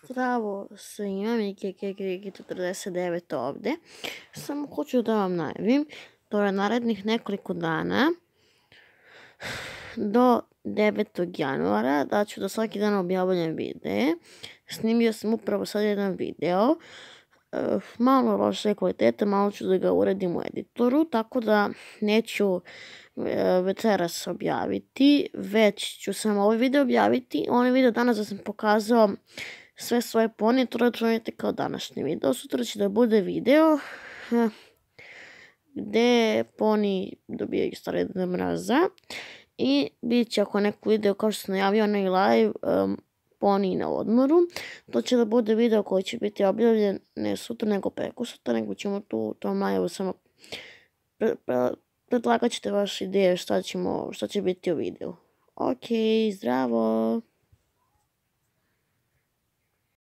Zdravo svima, Miki Kiki 49 ovde. Samo hoću da vam najavim da je narednih nekoliko dana do 9. januara da ću da svaki dan objavljam videe. Snimio sam upravo sad jedan video, malo loše kvalitete, malo ću da ga uredim u editoru, tako da neću večeras objaviti, već ću samo ovaj video objaviti. Onaj video danas da sam pokazao sve svoje ponije, to računajte kao današnji video. Sutra će da bude video gde poni dobijaju stare Deda Mraza i bit će ako neko video kao što sam najavio onaj live poni na odmoru. To će da bude video koji će biti objavljen ne sutra nego preko sutra, nego ćemo tu u tom live samo predlagat ćete vaše ideje šta će biti u videu. Ok, zdravo!